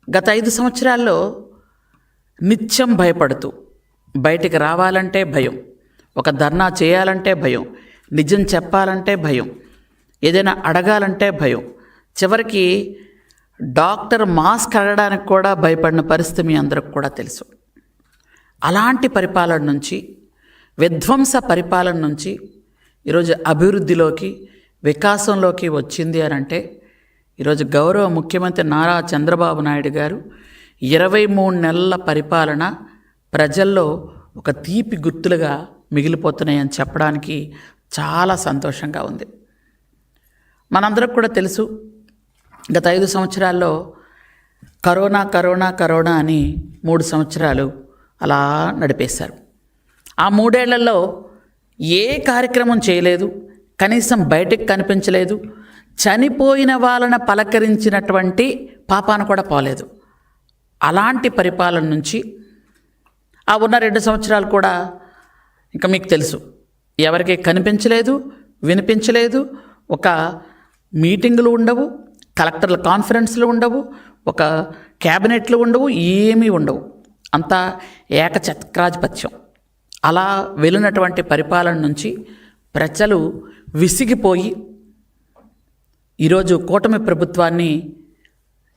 గత 5 సంవత్సరాల్లో నిత్యం భయపడుతూ బయటికి రావాలంటే భయం, ఒక ధర్నా చేయాలంటే భయం, నిజం చెప్పాలంటే భయం, ఏదైనా అడగాలంటే భయం, చివరికి డాక్టర్ మాస్క్ అడగడానికి కూడా భయపడిన పరిస్థితి మీ అందరికి కూడా తెలుసు. అలాంటి పరిపాలన నుంచి, విధ్వంస పరిపాలన నుంచి ఈరోజు అభివృద్ధిలోకి, వికాసంలోకి వచ్చింది అని అంటే ఈరోజు గౌరవ ముఖ్యమంత్రి నారా చంద్రబాబు నాయుడు గారు 23 నెలల పరిపాలన ప్రజల్లో ఒక తీపి గుర్తులుగా మిగిలిపోతున్నాయని చెప్పడానికి చాలా సంతోషంగా ఉంది. మనందరికి కూడా తెలుసు, గత 5 సంవత్సరాల్లో కరోనా అని 3 సంవత్సరాలు అలా నడిపేశారు. ఆ 3 ఏళ్లలో ఏ కార్యక్రమం చేయలేదు, కనీసం బయటికి కనిపించలేదు, చనిపోయిన వాళ్ళని పలకరించినటువంటి పాపాన కూడా పోలేదు. అలాంటి పరిపాలన నుంచి ఆ ఉన్న 2 సంవత్సరాలు కూడా ఇంకా మీకు తెలుసు, ఎవరికి కనిపించలేదు, వినిపించలేదు, ఒక మీటింగులు ఉండవు, కలెక్టర్ల కాన్ఫరెన్స్లు ఉండవు, ఒక క్యాబినెట్లు ఉండవు, ఏమీ ఉండవు, అంతా ఏకఛత్రాధిపత్యం. అలా వెళ్ళినటువంటి పరిపాలన నుంచి ప్రజలు విసిగిపోయి ఈరోజు కూటమి ప్రభుత్వాన్ని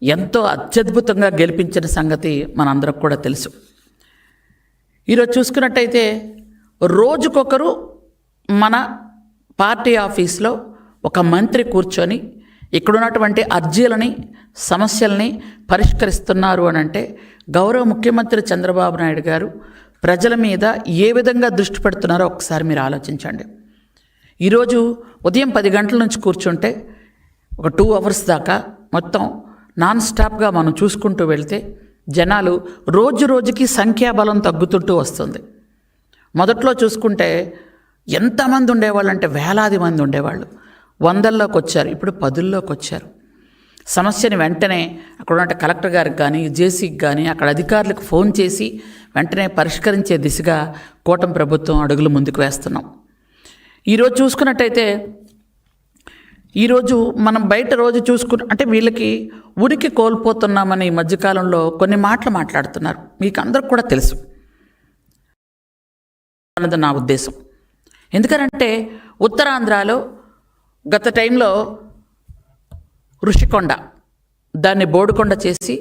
ఎంతో అత్యద్భుతంగా గెలిపించిన సంగతి మనందరికి కూడా తెలుసు. ఈరోజు చూసుకున్నట్టయితే రోజుకొకరు మన పార్టీ ఆఫీస్లో ఒక మంత్రి కూర్చొని ఇక్కడున్నటువంటి అర్జీలని, సమస్యల్ని పరిష్కరిస్తున్నారు అని అంటే గౌరవ ముఖ్యమంత్రి చంద్రబాబు నాయుడు గారు ప్రజల మీద ఏ విధంగా దృష్టి పెడుతున్నారో ఒకసారి మీరు ఆలోచించండి. ఈరోజు ఉదయం 10 గంటల నుంచి కూర్చుంటే ఒక 2 అవర్స్ దాకా మొత్తం నాన్ స్టాప్గా మనం చూసుకుంటూ వెళ్తే జనాలు రోజుకి సంఖ్యాబలం తగ్గుతుంటూ వస్తుంది. మొదట్లో చూసుకుంటే ఎంతమంది ఉండేవాళ్ళు అంటే వేలాది మంది ఉండేవాళ్ళు, 100ల్లోకి వచ్చారు, ఇప్పుడు 10ల్లోకి వచ్చారు. సమస్యని వెంటనే అక్కడ ఉన్న కలెక్టర్ గారికి కానీ, జేసీకి కానీ, అక్కడ అధికారులకు ఫోన్ చేసి వెంటనే పరిష్కరించే దిశగా కూటమి ప్రభుత్వం అడుగులు ముందుకు వేస్తున్నాం. ఈరోజు చూసుకున్నట్టయితే ఈరోజు మనం బయట రోజు అంటే వీళ్ళకి ఉనికి కోల్పోతున్నామని ఈ మధ్యకాలంలో కొన్ని మాటలు మాట్లాడుతున్నారు, మీకు అందరికి కూడా తెలుసు అన్నది నా ఉద్దేశం. ఎందుకనంటే ఉత్తరాంధ్రలో గత టైంలో ఋషికొండ దాన్ని బోడుకొండ చేసి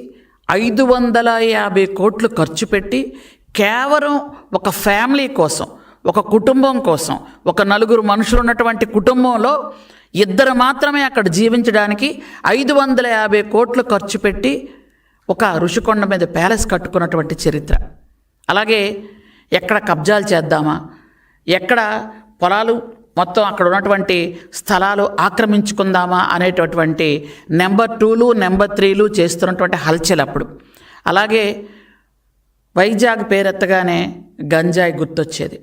550 కోట్లు ఖర్చు పెట్టి కేవలం ఒక ఫ్యామిలీ కోసం, ఒక కుటుంబం కోసం, ఒక 4 మనుషులు ఉన్నటువంటి కుటుంబంలో 2 మాత్రమే అక్కడ జీవించడానికి 550 కోట్లు ఖర్చు పెట్టి ఒక ఋషికొండ మీద ప్యాలెస్ కట్టుకున్నటువంటి చరిత్ర. అలాగే ఎక్కడ కబ్జాలు చేద్దామా, ఎక్కడ పొలాలు మొత్తం అక్కడ ఉన్నటువంటి స్థలాలు ఆక్రమించుకుందామా అనేటటువంటి నెంబర్ 2లు, నెంబర్ 3లు చేస్తున్నటువంటి హల్చల్ అప్పుడు. అలాగే వైజాగ్ పేరెత్తగానే గంజాయి గుర్తొచ్చేది.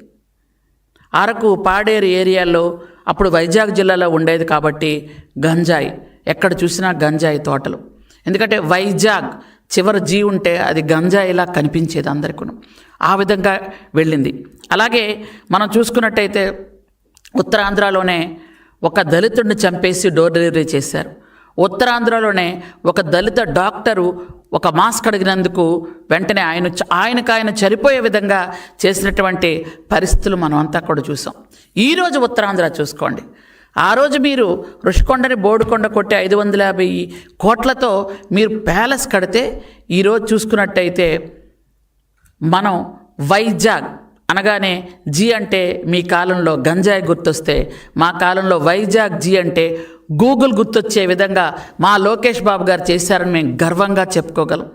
అరకు, పాడేరు ఏరియాల్లో అప్పుడు వైజాగ్ జిల్లాలో ఉండేది కాబట్టి గంజాయి, ఎక్కడ చూసినా గంజాయి తోటలు. ఎందుకంటే వైజాగ్ చివరి జీ ఉంటే అది గంజాయిలా కనిపించేది అందరికీ. ఆ విధంగా వెళ్ళింది. అలాగే మనం చూసుకున్నట్టయితే ఉత్తరాంధ్రలోనే ఒక దళితుడిని చంపేసి డోర్ డెలివరీ చేశారు. ఉత్తరాంధ్రలోనే ఒక దళిత డాక్టరు ఒక మాస్క్ అడిగినందుకు వెంటనే ఆయన చనిపోయే విధంగా చేసినటువంటి పరిస్థితులు మనం అంతా కూడా చూసాం. ఈరోజు ఉత్తరాంధ్ర చూసుకోండి, ఆ రోజు మీరు ఋషికొండని బోడుకొండ కొట్టి 550 కోట్లతో మీరు ప్యాలెస్ కడితే ఈరోజు చూసుకున్నట్టయితే మనం వైజాగ్ అనగానే జీ అంటే మీ కాలంలో గంజాయి గుర్తొస్తే, మా కాలంలో వైజాగ్ జీ అంటే గూగుల్ గుర్తొచ్చే విధంగా మా లోకేష్ బాబు గారు చేశారని మేము గర్వంగా చెప్పుకోగలం.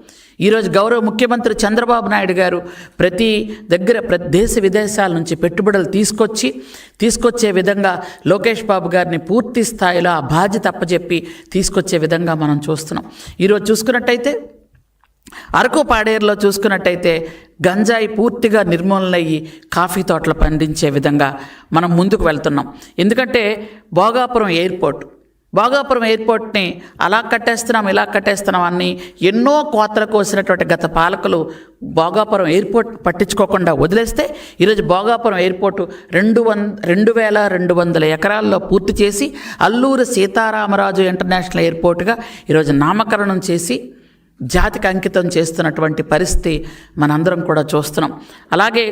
ఈరోజు గౌరవ ముఖ్యమంత్రి చంద్రబాబు నాయుడు గారు ప్రతి దేశ విదేశాల నుంచి పెట్టుబడులు తీసుకొచ్చే విధంగా లోకేష్ బాబు గారిని పూర్తి స్థాయిలో ఆ బాధ్యత అప్పచెప్పి తీసుకొచ్చే విధంగా మనం చూస్తున్నాం. ఈరోజు చూసుకున్నట్టయితే అరకు, పాడేరులో చూసుకున్నట్టయితే గంజాయి పూర్తిగా నిర్మూలనయ్యి కాఫీ తోటలు పండించే విధంగా మనం ముందుకు వెళ్తున్నాం. ఎందుకంటే భోగాపురం ఎయిర్పోర్ట్ని అలా కట్టేస్తున్నాం, ఇలా కట్టేస్తున్నాం అని ఎన్నో కోతలు కోసినటువంటి గత పాలకులు భోగాపురం ఎయిర్పోర్ట్ పట్టించుకోకుండా వదిలేస్తే ఈరోజు భోగాపురం ఎయిర్పోర్టు 2200 ఎకరాల్లో పూర్తి చేసి అల్లూరి సీతారామరాజు ఇంటర్నేషనల్ ఎయిర్పోర్టుగా ఈరోజు నామకరణం చేసి జాతికి అంకితం చేస్తున్నటువంటి పరిస్థితి మనందరం కూడా చూస్తున్నాం. అలాగే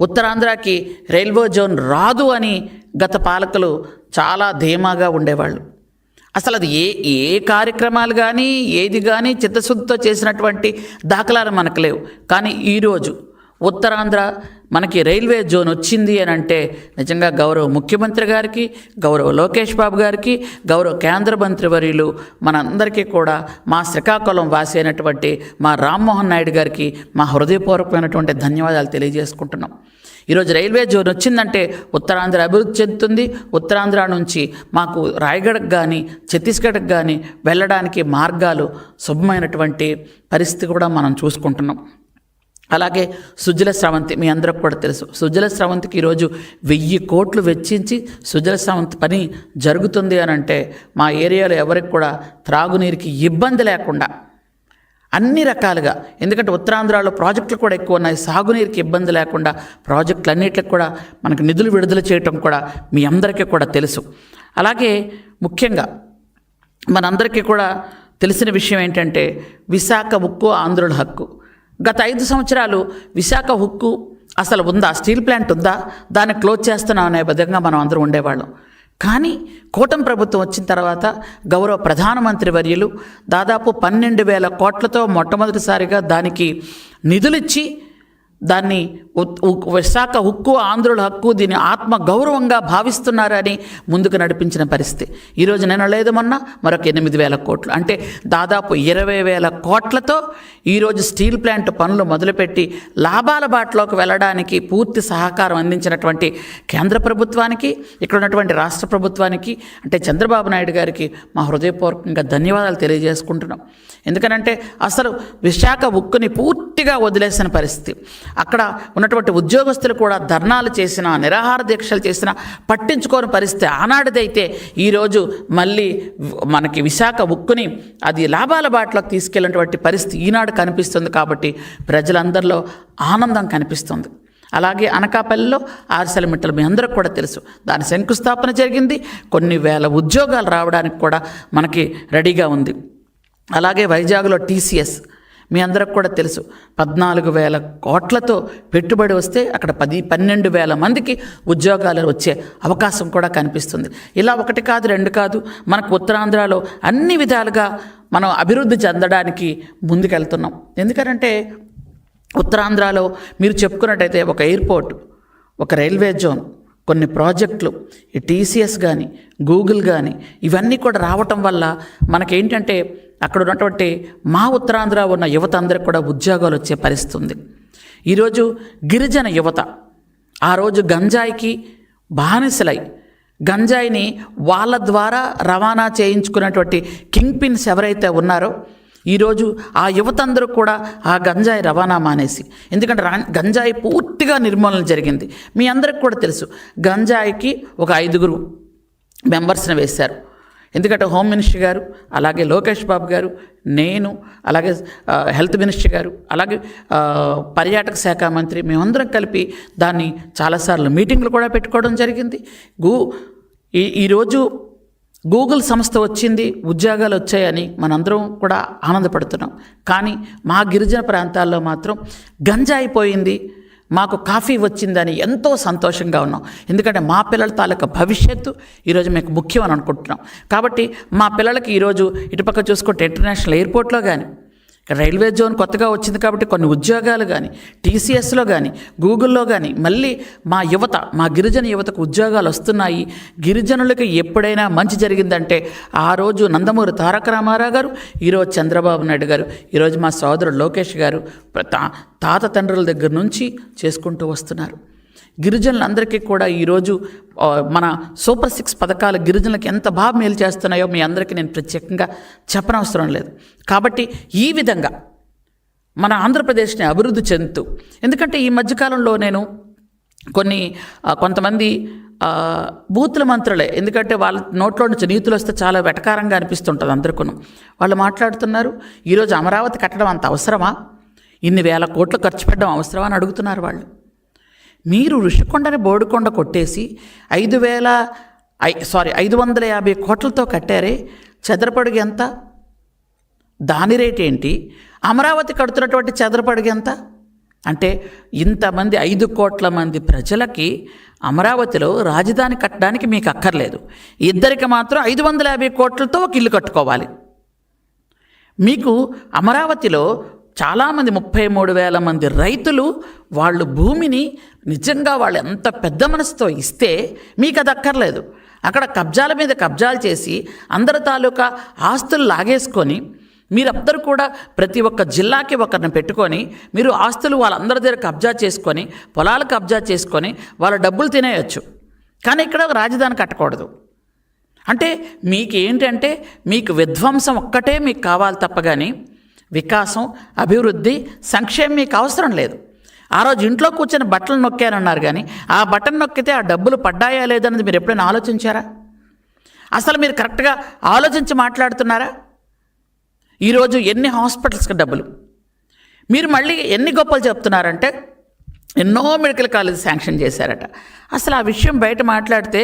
ఉత్తరాంధ్రకి రైల్వే జోన్ రాదు అని గత పాలకులు చాలా ధీమాగా ఉండేవాళ్ళు. అసలు అది ఏ కార్యక్రమాలు కానీ ఏది కానీ చిత్తశుద్ధితో చేసినటువంటి దాఖలాలు మనకు లేవు. కానీ ఈరోజు ఉత్తరాంధ్ర మనకి రైల్వే జోన్ వచ్చింది అని అంటే నిజంగా గౌరవ ముఖ్యమంత్రి గారికి, గౌరవ లోకేష్ బాబు గారికి, గౌరవ కేంద్ర మంత్రివర్యులు మనందరికీ కూడా మా శ్రీకాకుళం వాసి అయినటువంటి మా రామ్మోహన్ నాయుడు గారికి మా హృదయపూర్వకమైనటువంటి ధన్యవాదాలు తెలియజేసుకుంటున్నాం. ఈరోజు రైల్వే జోన్ వచ్చిందంటే ఉత్తరాంధ్ర అభివృద్ధి చెందుతుంది. ఉత్తరాంధ్ర నుంచి మాకు రాయగఢకు కానీ ఛత్తీస్గఢ్కి కానీ వెళ్ళడానికి మార్గాలు శుభమైనటువంటి పరిస్థితి కూడా మనం చూసుకుంటున్నాం. అలాగే సుజల స్రవంతి మీ అందరికి కూడా తెలుసు. సుజల స్రవంతికి ఈరోజు 1000 కోట్లు వెచ్చించి సుజల స్రవంతి పని జరుగుతుంది అని అంటే మా ఏరియాలో ఎవరికి కూడా త్రాగునీరుకి ఇబ్బంది లేకుండా అన్ని రకాలుగా, ఎందుకంటే ఉత్తరాంధ్రలో ప్రాజెక్టులు కూడా ఎక్కువ ఉన్నాయి, సాగునీరుకి ఇబ్బంది లేకుండా ప్రాజెక్టులు అన్నిటికి కూడా మనకు నిధులు విడుదల చేయటం కూడా మీ అందరికీ కూడా తెలుసు. అలాగే ముఖ్యంగా మనందరికీ కూడా తెలిసిన విషయం ఏంటంటే విశాఖ ఉక్కు ఆంధ్రుల హక్కు. గత 5 సంవత్సరాలు విశాఖ ఉక్కు అసలు ఉందా, స్టీల్ ప్లాంట్ ఉందా, దాన్ని క్లోజ్ చేస్తున్నాం అనే విధంగా మనం అందరం ఉండేవాళ్ళం. కానీ కూటమి ప్రభుత్వం వచ్చిన తర్వాత గౌరవ ప్రధానమంత్రి వర్యులు దాదాపు 12,000 కోట్లతో మొట్టమొదటిసారిగా దానికి నిధులిచ్చి దాన్ని విశాఖ ఉక్కు ఆంధ్రుల హక్కు, దీని ఆత్మ గౌరవంగా భావిస్తున్నారని ముందుకు నడిపించిన పరిస్థితి. ఈరోజు నేను లేదమన్నా మరొక 8,000 కోట్లు, అంటే దాదాపు 20,000 కోట్లతో ఈరోజు స్టీల్ ప్లాంట్ పనులు మొదలుపెట్టి లాభాల బాటలోకి వెళ్ళడానికి పూర్తి సహకారం అందించినటువంటి కేంద్ర ప్రభుత్వానికి, ఇక్కడ ఉన్నటువంటి రాష్ట్ర ప్రభుత్వానికి అంటే చంద్రబాబు నాయుడు గారికి మా హృదయపూర్వకంగా ధన్యవాదాలు తెలియజేసుకుంటున్నాం. ఎందుకనంటే అసలు విశాఖ ఉక్కుని పూర్తిగా వదిలేసిన పరిస్థితి. అక్కడ ఉన్నటువంటి ఉద్యోగస్తులు కూడా ధర్నాలు చేసినా నిరాహార దీక్షలు చేసినా పట్టించుకోని పరిస్థితి ఆనాటిదైతే ఈరోజు మళ్ళీ మనకి విశాఖ ఉక్కుని అది లాభాల బాటలోకి తీసుకెళ్ళినటువంటి పరిస్థితి ఈనాడు కనిపిస్తుంది. కాబట్టి ప్రజలందరిలో ఆనందం కనిపిస్తుంది. అలాగే అనకాపల్లిలో ఆర్సెలమిట్టలు మీ అందరికి కూడా తెలుసు, దాని శంకుస్థాపన జరిగింది. కొన్ని వేల ఉద్యోగాలు రావడానికి కూడా మనకి రెడీగా ఉంది. అలాగే వైజాగ్లో TCS మీ అందరికి కూడా తెలుసు, 14,000 కోట్లతో పెట్టుబడి వస్తే అక్కడ 12,000 మందికి ఉద్యోగాలు వచ్చే అవకాశం కూడా కనిపిస్తుంది. ఇలా 1 కాదు 2 కాదు, మనకు ఉత్తరాంధ్రలో అన్ని విధాలుగా మనం అభివృద్ధి చెందడానికి ముందుకెళ్తున్నాం. ఎందుకంటే ఉత్తరాంధ్రలో మీరు చెప్పుకున్నట్టయితే ఒక ఎయిర్పోర్ట్, ఒక రైల్వే జోన్, కొన్ని ప్రాజెక్టులు, ఈ TCS కానీ గూగుల్ కానీ ఇవన్నీ కూడా రావటం వల్ల మనకేంటంటే అక్కడ ఉన్నటువంటి మా ఉత్తరాంధ్ర ఉన్న యువత అందరికి కూడా ఉద్యోగాలు వచ్చే పరిస్థితి ఉంది. ఈరోజు గిరిజన యువత ఆ రోజు గంజాయికి బానిసలై గంజాయిని వాళ్ళ ద్వారా రవాణా చేయించుకున్నటువంటి కింగ్ పిన్స్ ఎవరైతే ఉన్నారో ఈరోజు ఆ యువత అందరూ కూడా ఆ గంజాయి రవాణా మానేసి, ఎందుకంటే గంజాయి పూర్తిగా నిర్మూలన జరిగింది. మీ అందరికి కూడా తెలుసు, గంజాయికి ఒక 5 మెంబర్స్ని వేశారు. ఎందుకంటే హోమ్ మినిస్టర్ గారు, అలాగే లోకేష్ బాబు గారు, నేను, అలాగే హెల్త్ మినిస్టర్ గారు, అలాగే పర్యాటక శాఖ మంత్రి, మేమందరం కలిపి దాన్ని చాలాసార్లు మీటింగ్లు కూడా పెట్టుకోవడం జరిగింది. ఈరోజు గూగుల్ సంస్థ వచ్చింది, ఉద్యోగాలు వచ్చాయని మనందరం కూడా ఆనందపడుతున్నాం. కానీ మా గిరిజన ప్రాంతాల్లో మాత్రం గంజాయి పోయింది, మాకు కాఫీ వచ్చిందని ఎంతో సంతోషంగా ఉన్నాం. ఎందుకంటే మా పిల్లల తాలూకా భవిష్యత్తు ఈరోజు మీకు ముఖ్యం అని అనుకుంటున్నాం. కాబట్టి మా పిల్లలకి ఈరోజు ఇటుపక్క చూసుకుంటే ఇంటర్నేషనల్ ఎయిర్పోర్ట్లో కానీ, రైల్వే జోన్ కొత్తగా వచ్చింది కాబట్టి కొన్ని ఉద్యోగాలు కానీ, TCSలో కానీ గూగుల్లో కానీ మళ్ళీ మా యువత, మా గిరిజన యువతకు ఉద్యోగాలు వస్తున్నాయి. గిరిజనులకి ఎప్పుడైనా మంచి జరిగిందంటే ఆ రోజు నందమూరి తారక రామారావు గారు, ఈరోజు చంద్రబాబు నాయుడు గారు, ఈరోజు మా సోదరుడు లోకేష్ గారు తాత తండ్రుల దగ్గర నుంచి చేసుకుంటూ వస్తున్నారు. గిరిజనులందరికీ కూడా ఈరోజు మన సూపర్ 6 పథకాలు గిరిజనులకు ఎంత బాగా మేలు చేస్తున్నాయో మీ అందరికీ నేను ప్రత్యేకంగా చెప్పనవసరం లేదు. కాబట్టి ఈ విధంగా మన ఆంధ్రప్రదేశ్ని అభివృద్ధి చెందుతూ, ఎందుకంటే ఈ మధ్యకాలంలో నేను కొంతమంది బూతుల మంత్రులే, ఎందుకంటే వాళ్ళ నోట్లో నుంచి నీతులు వస్తే చాలా వెటకారంగా అనిపిస్తుంటుంది అందరికీ. వాళ్ళు మాట్లాడుతున్నారు, ఈరోజు అమరావతి కట్టడం అంత అవసరమా, ఇన్ని వేల కోట్లు ఖర్చు పెట్టడం అవసరమా అని అడుగుతున్నారు వాళ్ళు. మీరు ఋషికొండని బోడికొండ కొట్టేసి 550 కోట్లతో కట్టారే, చదరపడుగు ఎంత? దాని రేట్ ఏంటి? అమరావతి కడుతున్నటువంటి చదరపు అడుగు ఎంత? అంటే ఇంతమంది 5 కోట్ల మంది ప్రజలకి అమరావతిలో రాజధాని కట్టడానికి మీకు అక్కర్లేదు. ఇద్దరికి మాత్రం 550 కోట్లతో ఒక ఇల్లు కట్టుకోవాలి. మీకు అమరావతిలో చాలామంది 33,000 మంది రైతులు వాళ్ళు భూమిని నిజంగా వాళ్ళు ఎంత పెద్ద మనసుతో ఇస్తే మీకు అది అక్కర్లేదు. అక్కడ కబ్జాల మీద కబ్జాలు చేసి అందరి తాలూకా ఆస్తులు లాగేసుకొని మీరందరూ కూడా ప్రతి ఒక్క జిల్లాకి ఒకరిని పెట్టుకొని మీరు ఆస్తులు వాళ్ళందరి దగ్గర కబ్జా చేసుకొని పొలాలు కబ్జా చేసుకొని వాళ్ళ డబ్బులు తినేయచ్చు. కానీ ఇక్కడ రాజధాని కట్టకూడదు. అంటే మీకు ఏంటంటే మీకు విధ్వంసం ఒక్కటే మీకు కావాలి తప్ప కానీ వికాసం, అభివృద్ధి, సంక్షేమం మీకు అవసరం లేదు. ఆ రోజు ఇంట్లో కూర్చొని బట్టలు నొక్కారన్నారు కానీ ఆ బటన్ నొక్కితే ఆ డబ్బులు పడ్డాయా లేదన్నది మీరు ఎప్పుడైనా ఆలోచించారా? అసలు మీరు కరెక్ట్గా ఆలోచించి మాట్లాడుతున్నారా? ఈరోజు ఎన్ని హాస్పిటల్స్కి డబ్బులు, మీరు మళ్ళీ ఎన్ని గొప్పలు చెప్తున్నారంటే ఎన్నో మెడికల్ కాలేజ్ శాంక్షన్ చేశారట. అసలు ఆ విషయం బయట మాట్లాడితే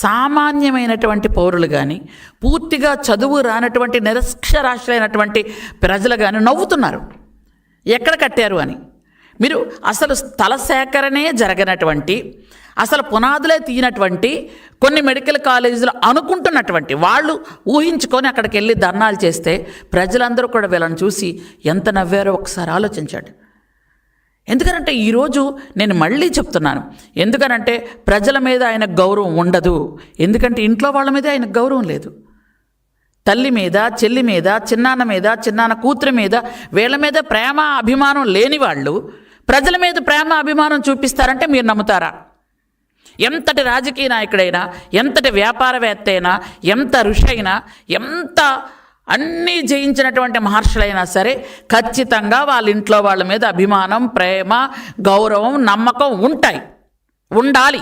సామాన్యమైనటువంటి పౌరులు కానీ పూర్తిగా చదువు రానటువంటి నిరక్షరాస్యులైనటువంటి ప్రజలు కానీ నవ్వుతున్నారు ఎక్కడ కట్టారు అని. మీరు అసలు స్థల సేకరణే జరగనటువంటి, అసలు పునాదులే తీయనటువంటి కొన్ని మెడికల్ కాలేజీలు అనుకుంటున్నటువంటి వాళ్ళు ఊహించుకొని అక్కడికి వెళ్ళి ధర్నాలు చేస్తే ప్రజలందరూ కూడా వీళ్ళని చూసి ఎంత నవ్వారో ఒకసారి ఆలోచించండి. ఎందుకనంటే ఈరోజు నేను మళ్ళీ చెప్తున్నాను, ఎందుకనంటే ప్రజల మీద ఆయనకు గౌరవం ఉండదు. ఎందుకంటే ఇంట్లో వాళ్ళ మీద ఆయనకు గౌరవం లేదు. తల్లి మీద, చెల్లి మీద, చిన్నాన్న మీద, చిన్నాన్న కూతురి మీద, వీళ్ళ మీద ప్రేమ అభిమానం లేని వాళ్ళు ప్రజల మీద ప్రేమ అభిమానం చూపిస్తారంటే మీరు నమ్ముతారా? ఎంతటి రాజకీయ నాయకుడైనా, ఎంతటి వ్యాపారవేత్త అయినా, ఎంత ఋషి అయినా, ఎంత అన్నీ జయించినటువంటి మహర్షులైనా సరే ఖచ్చితంగా వాళ్ళ ఇంట్లో వాళ్ళ మీద అభిమానం, ప్రేమ, గౌరవం, నమ్మకం ఉండాలి.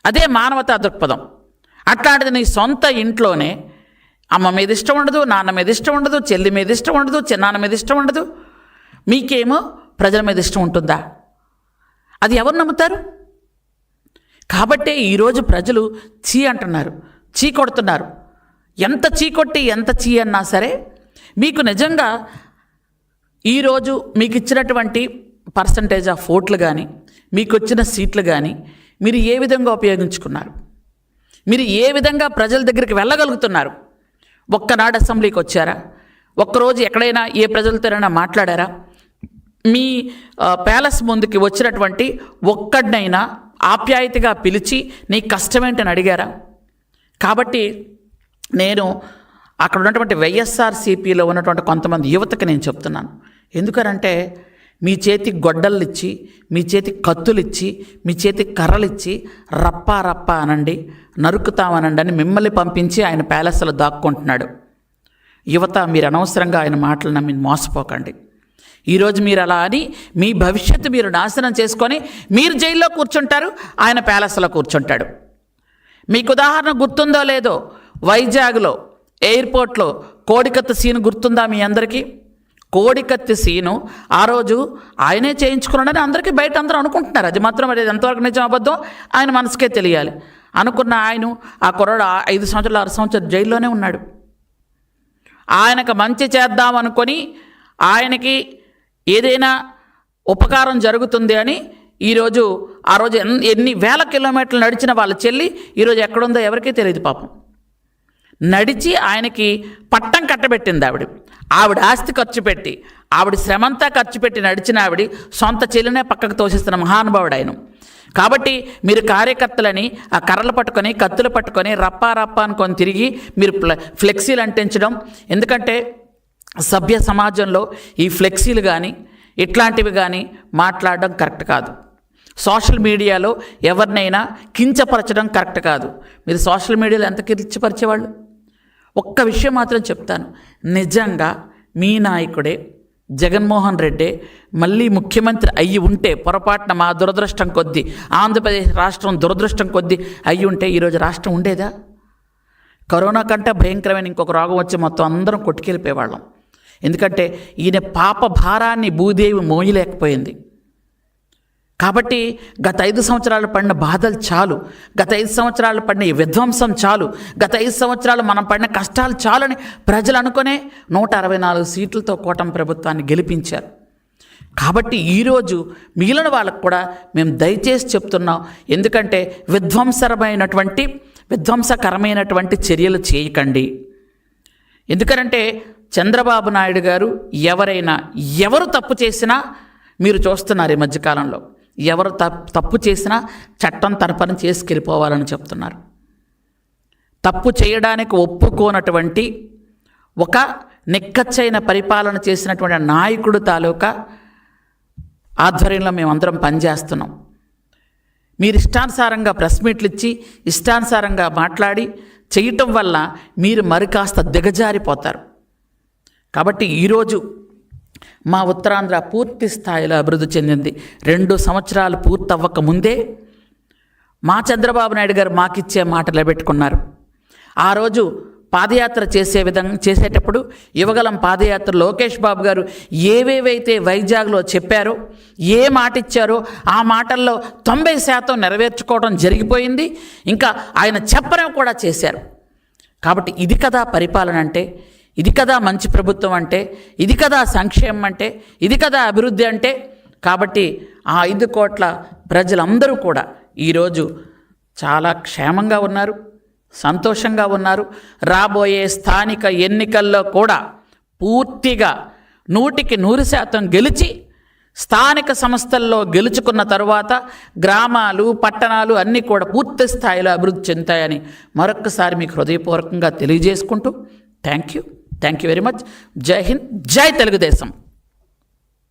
అదే మానవతా దృక్పథం. అట్లాంటిది నీ సొంత ఇంట్లోనే అమ్మ మీద ఇష్టం ఉండదు, నాన్న మీద ఇష్టం ఉండదు, చెల్లి మీద ఇష్టం ఉండదు, చిన్నాన్న మీద ఇష్టం ఉండదు, మీకేమో ప్రజల మీద ఇష్టం ఉంటుందా? అది ఎవరు నమ్ముతారు? కాబట్టే ఈరోజు ప్రజలు చీ అంటున్నారు, చీ కొడుతున్నారు. ఎంత చీ కొట్టి ఎంత చీ అన్నా సరే మీకు నిజంగా ఈరోజు మీకు ఇచ్చినటువంటి పర్సంటేజ్ ఆఫ్ ఓట్లు కానీ మీకు వచ్చిన సీట్లు కానీ మీరు ఏ విధంగా ఉపయోగించుకున్నారు, మీరు ఏ విధంగా ప్రజల దగ్గరికి వెళ్ళగలుగుతున్నారు? ఒక్కనాడు అసెంబ్లీకి వచ్చారా? ఒక్కరోజు ఎక్కడైనా ఏ ప్రజలతోనైనా మాట్లాడారా? మీ ప్యాలెస్ ముందుకి వచ్చినటువంటి ఒక్కడినైనా ఆప్యాయతగా పిలిచి నీ కష్టమేంటని అడిగారా? కాబట్టి నేను అక్కడ ఉన్నటువంటి వైఎస్ఆర్సీపీలో ఉన్నటువంటి కొంతమంది యువతకి నేను చెప్తున్నాను. ఎందుకనంటే మీ చేతికి గొడ్డళ్ళు ఇచ్చి, మీ చేతికి కత్తులు ఇచ్చి, మీ చేతికి కర్రలు ఇచ్చి రప్పా రప్పా అనండి, నరుకుతామనండి అని మిమ్మల్ని పంపించి ఆయన ప్యాలెస్లో దాక్కుంటున్నాడు. యువత, మీరు అనవసరంగా ఆయన మాటలు నమ్మి మోసపోకండి. ఈరోజు మీరు అలా అని మీ భవిష్యత్తు మీరు నాశనం చేసుకొని మీరు జైల్లో కూర్చుంటారు, ఆయన ప్యాలెస్లో కూర్చుంటాడు. మీకు ఉదాహరణ గుర్తుందో లేదో, వైజాగ్లో ఎయిర్పోర్ట్లో కోడికత్తి సీను గుర్తుందా మీ అందరికీ? కోడికత్తి సీను ఆ రోజు ఆయనే చేయించుకున్నాడని అందరికీ బయట అందరూ అనుకుంటున్నారు. అది మాత్రం అది ఎంతవరకు నిజం అబద్ధం ఆయన మనసుకే తెలియాలి. అనుకున్న ఆయన ఆ కుర్రాడు 5 సంవత్సరాలు 6 సంవత్సరాలు జైల్లోనే ఉన్నాడు. ఆయనకు మంచి చేద్దామనుకొని ఆయనకి ఏదైనా ఉపకారం జరుగుతుంది అని ఈరోజు ఆ రోజు ఎన్ని వేల కిలోమీటర్లు నడిచిన వాళ్ళ చెల్లి ఈరోజు ఎక్కడుందో ఎవరికీ తెలియదు పాపం. నడిచి ఆయనకి పట్టం కట్టబెట్టింది ఆవిడ ఆస్తి ఖర్చు పెట్టి, ఆవిడ శ్రమంతా ఖర్చు పెట్టి నడిచిన ఆవిడ సొంత చెల్లినే పక్కకు తోసిస్తున్న మహానుభావుడు ఆయన. కాబట్టి మీరు కార్యకర్తలని ఆ కర్రలు పట్టుకొని కత్తులు పట్టుకొని రప్పా రప్పా అనుకొని తిరిగి మీరు ఫ్లెక్సీలు అంటించడం, ఎందుకంటే సభ్య సమాజంలో ఈ ఫ్లెక్సీలు కానీ ఇట్లాంటివి కానీ మాట్లాడడం కరెక్ట్ కాదు. సోషల్ మీడియాలో ఎవరినైనా కించపరచడం కరెక్ట్ కాదు. మీరు సోషల్ మీడియాలో ఎంత కించపరిచేవాళ్ళు? ఒక్క విషయం మాత్రం చెప్తాను, నిజంగా మీ నాయకుడే జగన్మోహన్ రెడ్డి మళ్ళీ ముఖ్యమంత్రి అయ్యి ఉంటే, పొరపాటున మా దురదృష్టం కొద్దీ ఆంధ్రప్రదేశ్ రాష్ట్రం దురదృష్టం కొద్దీ అయ్యి ఉంటే ఈరోజు రాష్ట్రం ఉండేదా? కరోనా కంటే భయంకరమైన ఇంకొక రోగం వచ్చి మొత్తం అందరం కొట్టుకెళ్ళిపోయేవాళ్ళం. ఎందుకంటే ఈయన పాప భారాన్ని భూదేవి మోయలేకపోయింది. కాబట్టి గత 5 సంవత్సరాలు పడిన బాధలు చాలు, గత 5 సంవత్సరాలు పడిన ఈ విధ్వంసం చాలు, గత 5 సంవత్సరాలు మనం పడిన కష్టాలు చాలని ప్రజలు అనుకునే 164 సీట్లతో కూటమి ప్రభుత్వాన్ని గెలిపించారు. కాబట్టి ఈరోజు మిగిలిన వాళ్ళకు కూడా మేము దయచేసి చెప్తున్నాం, ఎందుకంటే విధ్వంసకరమైనటువంటి చర్యలు చేయకండి. ఎందుకనంటే చంద్రబాబు నాయుడు గారు ఎవరు తప్పు చేసినా మీరు చూస్తున్నారు, ఈ మధ్యకాలంలో ఎవరు తప్పు చేసినా చట్టం తన పని చేసుకెళ్ళిపోవాలని చెప్తున్నారు. తప్పు చేయడానికి ఒప్పుకోనటువంటి ఒక నిక్కచ్చైన పరిపాలన చేసినటువంటి నాయకుడు తాలూకా ఆధ్వర్యంలో మేమందరం పనిచేస్తున్నాం. మీరు ఇష్టానుసారంగా ప్రెస్ మీట్లు ఇచ్చి ఇష్టానుసారంగా మాట్లాడి చేయటం వల్ల మీరు మరి కాస్త దిగజారిపోతారు. కాబట్టి ఈరోజు మా ఉత్తరాంధ్ర పూర్తి స్థాయిలో అభివృద్ధి చెందింది. 2 సంవత్సరాలు పూర్తవ్వక ముందే మా చంద్రబాబు నాయుడు గారు మాకిచ్చే మాట నిలబెట్టుకున్నారు. ఆ రోజు పాదయాత్ర చేసేటప్పుడు యువగలం పాదయాత్ర లోకేష్ బాబు గారు ఏవేవైతే వైజాగ్లో చెప్పారో, ఏ మాట ఇచ్చారో ఆ మాటల్లో 90% నెరవేర్చుకోవడం జరిగిపోయింది. ఇంకా ఆయన చెప్పడం కూడా చేశారు. కాబట్టి ఇది కదా పరిపాలన అంటే, ఇది కదా మంచి ప్రభుత్వం అంటే, ఇది కదా సంక్షేమం అంటే, ఇది కదా అభివృద్ధి అంటే. కాబట్టి ఆ 5 కోట్ల ప్రజలందరూ కూడా ఈరోజు చాలా క్షేమంగా ఉన్నారు, సంతోషంగా ఉన్నారు. రాబోయే స్థానిక ఎన్నికల్లో కూడా పూర్తిగా 100కి 100% గెలిచి స్థానిక సంస్థల్లో గెలుచుకున్న తరువాత గ్రామాలు పట్టణాలు అన్నీ కూడా పూర్తి స్థాయిలో అభివృద్ధి చెందుతాయని మరొక్కసారి మీకు హృదయపూర్వకంగా తెలియజేసుకుంటూ థ్యాంక్ యూ వెరీ మచ్. జై హింద్, జై తెలుగుదేశం.